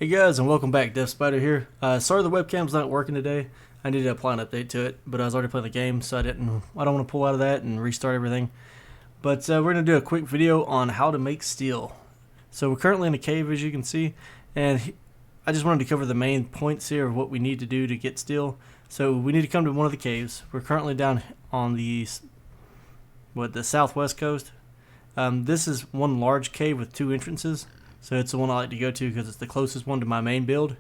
Hey guys, and welcome back. Death Spider here. Sorry the webcam's not working today. I needed to apply an update to it, but I was already playing the game, so I don't want to pull out of that and restart everything. But we're going to do a quick video on how to make steel. So we're currently in a cave, as you can see, and I just wanted to cover the main points here of what we need to do to get steel. So we need to come to one of the caves. We're currently down on the southwest coast. This is one large cave with two entrances. So it's the one I like to go to because it's the closest one to my main build.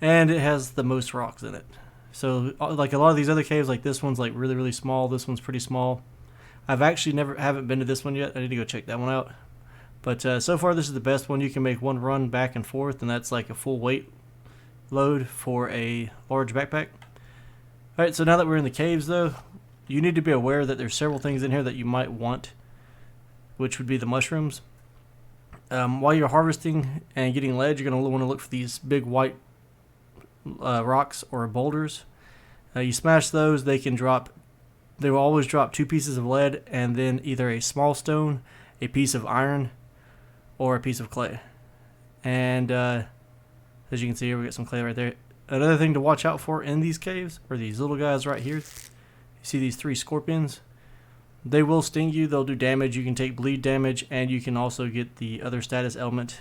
And it has the most rocks in it. So like a lot of these other caves, like this one's like really small. This one's pretty small. I've actually haven't been to this one yet. I need to go check that one out. But so far this is the best one. You can make one run back and forth, and that's like a full weight load for a large backpack. Alright, so now that we're in the caves though, you need to be aware that there's several things in here that you might want, which would be the mushrooms. While you're harvesting and getting lead, you're going to want to look for these big white rocks or boulders. You smash those, they will always drop 2 pieces of lead and then either a small stone, a piece of iron, or a piece of clay. And as you can see here, we got some clay right there. Another thing to watch out for in these caves are these little guys right here. You see these 3 scorpions? They will sting you, they'll do damage, you can take bleed damage, and you can also get the other status element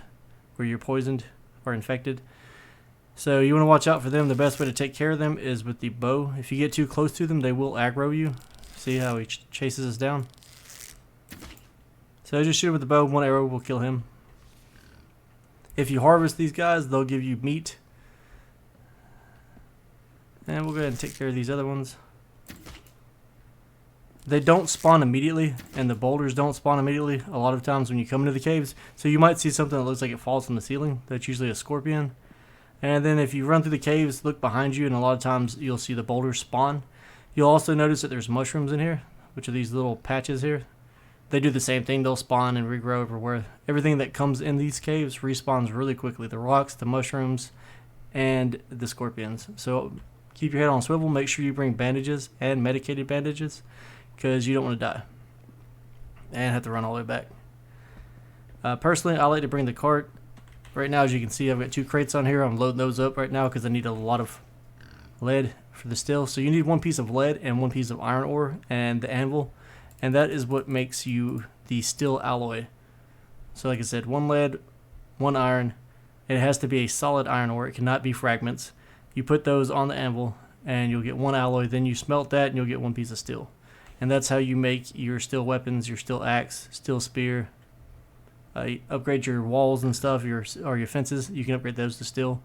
where you're poisoned or infected. So you want to watch out for them. The best way to take care of them is with the bow. If you get too close to them, they will aggro you. See how he chases us down? So just shoot him with the bow, 1 arrow will kill him. If you harvest these guys, they'll give you meat. And we'll go ahead and take care of these other ones. They don't spawn immediately, and the boulders don't spawn immediately a lot of times when you come into the caves. So you might see something that looks like it falls from the ceiling. That's usually a scorpion. And then if you run through the caves, look behind you, and a lot of times you'll see the boulders spawn. You'll also notice that there's mushrooms in here, which are these little patches here. They do the same thing. They'll spawn and regrow everywhere. Everything that comes in these caves respawns really quickly. The rocks, the mushrooms, and the scorpions. So keep your head on swivel. Make sure you bring bandages and medicated bandages, because you don't want to die and have to run all the way back. Personally, I like to bring the cart. Right now, as you can see, I've got 2 crates on here. I'm loading those up right now because I need a lot of lead for the steel. So you need 1 piece of lead and 1 piece of iron ore and the anvil, and that is what makes you the steel alloy. So like I said, 1 lead, 1 iron, and it has to be a solid iron ore. It cannot be fragments. You put those on the anvil and you'll get 1 alloy, then you smelt that and you'll get 1 piece of steel. And that's how you make your steel weapons, your steel axe, steel spear. You upgrade your walls and stuff, your fences. You can upgrade those to steel.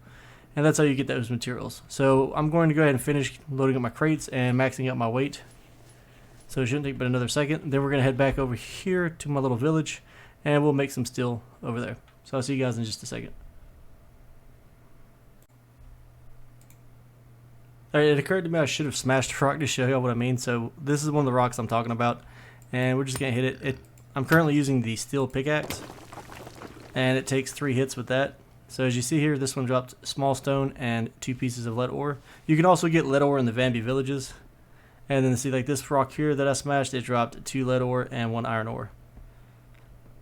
And that's how you get those materials. So I'm going to go ahead and finish loading up my crates and maxing out my weight. So it shouldn't take but another second. Then we're going to head back over here to my little village, and we'll make some steel over there. So I'll see you guys in just a second. Alright, it occurred to me I should have smashed a rock to show you what I mean. So this is one of the rocks I'm talking about, and we're just going to hit it. I'm currently using the steel pickaxe, and it takes 3 hits with that. So as you see here, this one dropped small stone and 2 pieces of lead ore. You can also get lead ore in the Vanby villages. And then see, like this rock here that I smashed, it dropped 2 lead ore and 1 iron ore.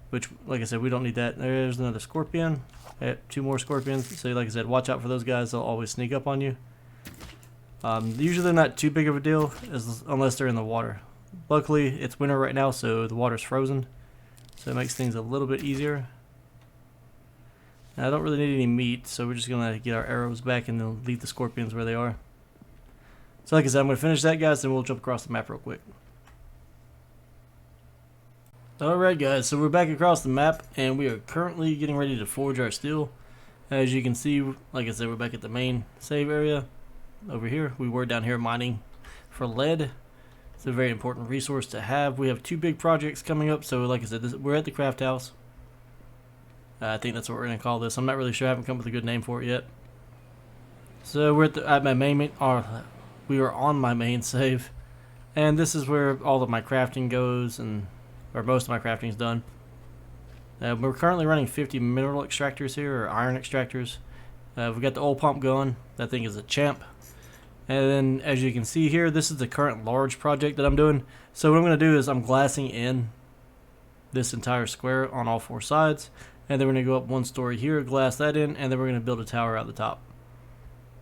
Which, like I said, we don't need that. There's another scorpion. 2 more scorpions. So like I said, watch out for those guys. They'll always sneak up on you. Usually they're not too big of a deal unless they're in the water. Luckily, it's winter right now, so the water's frozen. So it makes things a little bit easier. Now, I don't really need any meat, so we're just going to get our arrows back and then leave the scorpions where they are. So like I said, I'm going to finish that, guys, then we'll jump across the map real quick. Alright guys, so we're back across the map, and we are currently getting ready to forge our steel. As you can see, like I said, we're back at the main save area. Over here, we were down here mining for lead. It's a very important resource to have. We have 2 big projects coming up, so like I said, we're at the craft house. I think that's what we're going to call this. I'm not really sure. I haven't come up with a good name for it yet. So we're at my main, we are on my main save, and this is where all of my crafting goes, or most of my crafting is done. We're currently running 50 mineral extractors here, or iron extractors. We've got the oil pump going. That thing is a champ. And then, as you can see here, this is the current large project that I'm doing. So what I'm going to do is I'm glassing in this entire square on all 4 sides. And then we're going to go up one story here, glass that in, and then we're going to build a tower out the top.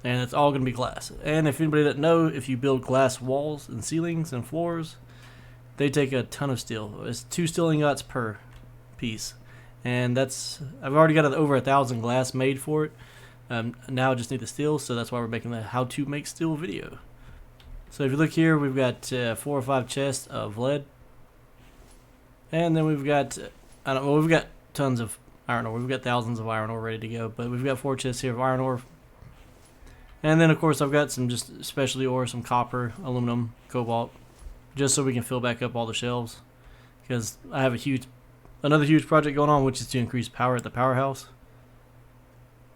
And it's all going to be glass. And if anybody doesn't know, if you build glass walls and ceilings and floors, they take a ton of steel. It's 2 steel ingots per piece. And that's, I've already got over 1,000 glass made for it. Now I just need the steel, so that's why we're making the how to make steel video. So if you look here, we've got 4 or 5 chests of lead. And then we've got, we've got tons of iron ore. We've got thousands of iron ore ready to go, but we've got 4 chests here of iron ore. And then of course I've got some just specialty ore, some copper, aluminum, cobalt, just so we can fill back up all the shelves. Because I have another huge project going on, which is to increase power at the powerhouse.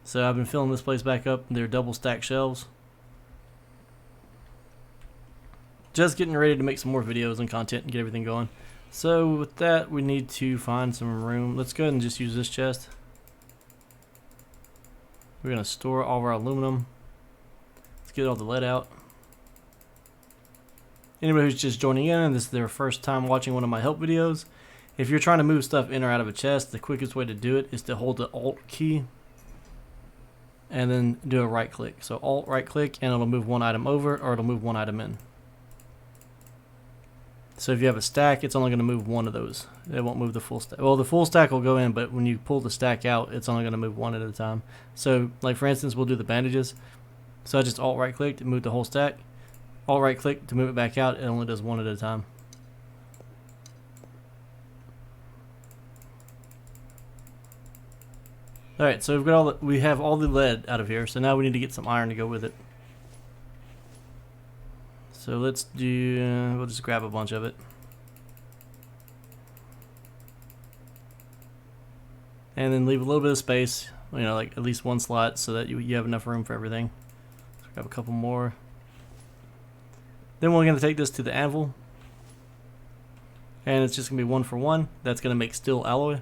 So I've been filling this place back up. They're double stack shelves. Just getting ready to make some more videos and content and get everything going. So with that, we need to find some room. Let's go ahead and just use this chest. We're going to store all of our aluminum. Let's get all the lead out. Anybody who's just joining in and this is their first time watching one of my help videos, if you're trying to move stuff in or out of a chest, the quickest way to do it is to hold the Alt key and then do a right click. So Alt right click and it'll move one item over or it'll move one item in. So if you have a stack, it's only going to move one of those. It won't move the full stack. Well, the full stack will go in, but when you pull the stack out, it's only going to move one at a time. So, like for instance, we'll do the bandages. So I just Alt right click to move the whole stack. Alt right click to move it back out. It only does one at a time. All right, so we have all the lead out of here. So now we need to get some iron to go with it. So let's do, we'll just grab a bunch of it. And then leave a little bit of space, you know, like at least one slot so that you have enough room for everything. So grab a couple more. Then we're going to take this to the anvil. And it's just going to be 1 for 1. That's going to make steel alloy.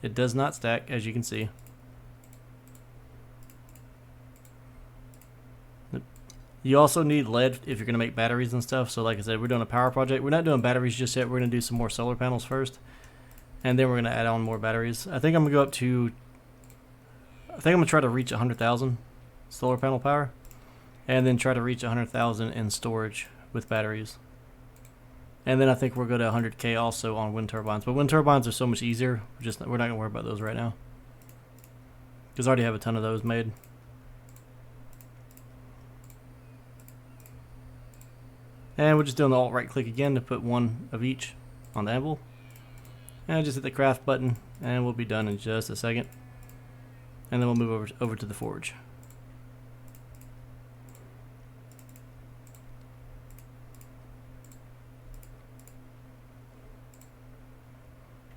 It does not stack, as you can see. You also need lead if you're going to make batteries and stuff. So like I said, we're doing a power project. We're not doing batteries just yet. We're going to do some more solar panels first. And then we're going to add on more batteries. I think I'm going to go up to, I think I'm going to try to reach 100,000 solar panel power. And then try to reach 100,000 in storage with batteries. And then I think we'll go to 100K also on wind turbines. But wind turbines are so much easier. We're not going to worry about those right now. Because I already have a ton of those made. And we're just doing the Alt right click again to put 1 of each on the anvil. And just hit the craft button and we'll be done in just a second. And then we'll move over to the forge.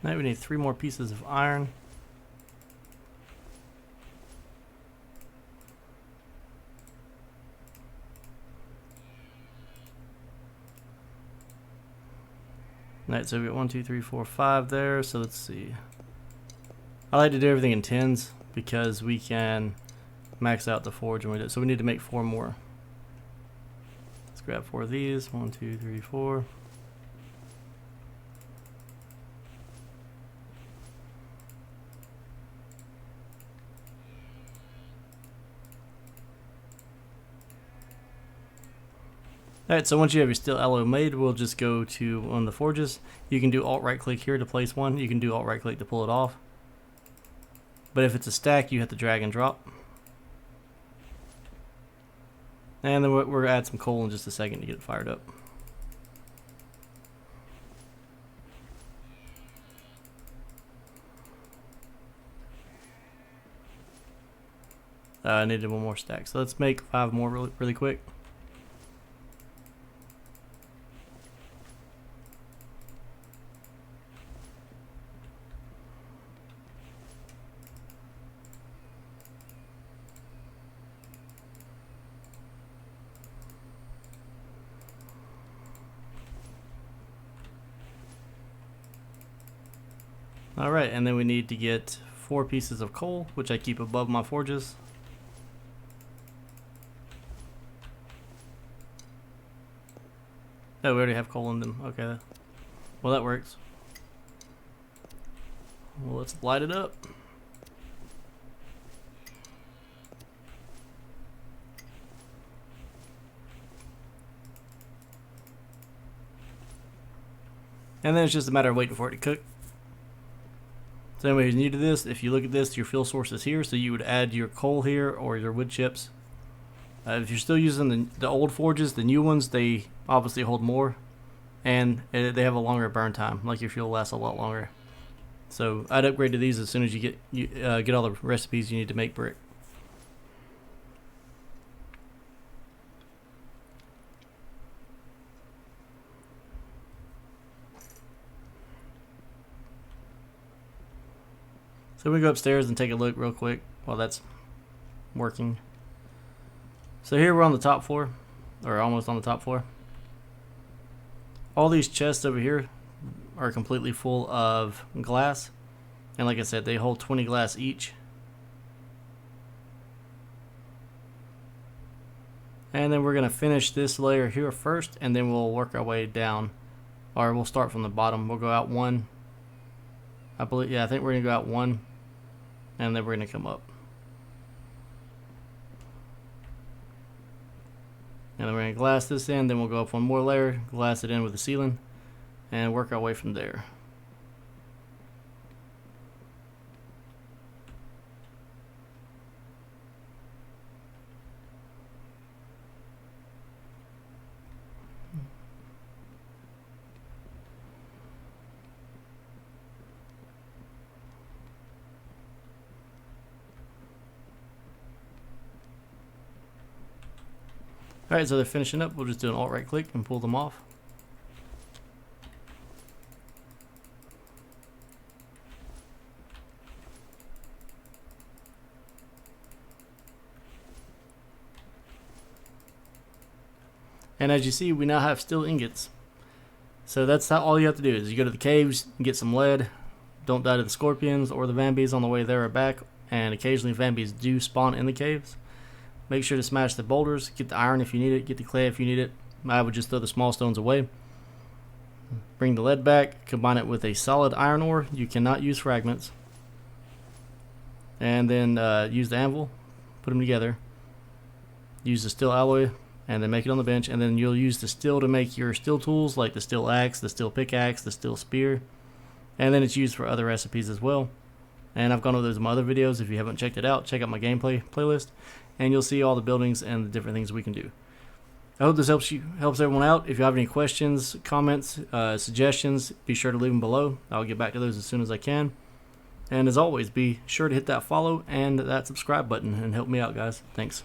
Now we need 3 more pieces of iron. Alright, so we got 1, 2, 3, 4, 5 there. So let's see. I like to do everything in 10s because we can max out the forge when we do it. So we need to make 4 more. Let's grab 4 of these. 1, 2, 3, 4. Alright, so once you have your steel alloy made, we'll just go to one of the forges. You can do Alt right click here to place one. You can do Alt right click to pull it off. But if it's a stack, you have to drag and drop. And then we're going to add some coal in just a second to get it fired up. I needed 1 more stack. So let's make 5 more really quick. Alright, and then we need to get 4 pieces of coal, which I keep above my forges. Oh, we already have coal in them. Okay. Well, that works. Well, let's light it up. And then it's just a matter of waiting for it to cook. So anybody who's new to this, if you look at this, your fuel source is here, so you would add your coal here or your wood chips. If you're still using the old forges, the new ones, they obviously hold more, and they have a longer burn time, like your fuel lasts a lot longer. So I'd upgrade to these as soon as you get all the recipes you need to make brick. So we go upstairs and take a look real quick while that's working. So here we're on the top floor, or almost on the top floor. All these chests over here are completely full of glass, and like I said, they hold 20 glass each. And then we're going to finish this layer here first, and then we'll work our way down, or we'll start from the bottom. We'll go out one, I believe. Yeah, I think we're going to go out one, and then we're going to come up. And then we're going to glass this in, then we'll go up one more layer, glass it in with the ceiling, and work our way from there. Alright, so they're finishing up. We'll just do an alt right click and pull them off. And as you see, we now have steel ingots. So that's all you have to do is you go to the caves, get some lead, don't die to the scorpions or the vampies on the way there or back, and occasionally vampies do spawn in the caves. Make sure to smash the boulders, get the iron if you need it, get the clay if you need it. I would just throw the small stones away. Bring the lead back, combine it with a solid iron ore. You cannot use fragments. And then use the anvil, put them together. Use the steel alloy, and then make it on the bench. And then you'll use the steel to make your steel tools, like the steel axe, the steel pickaxe, the steel spear. And then it's used for other recipes as well. And I've gone over those in my other videos. If you haven't checked it out, check out my gameplay playlist, and you'll see all the buildings and the different things we can do. I hope this helps everyone out. If you have any questions, comments, suggestions, be sure to leave them below. I'll get back to those as soon as I can. And as always, be sure to hit that follow and that subscribe button and help me out, guys. Thanks.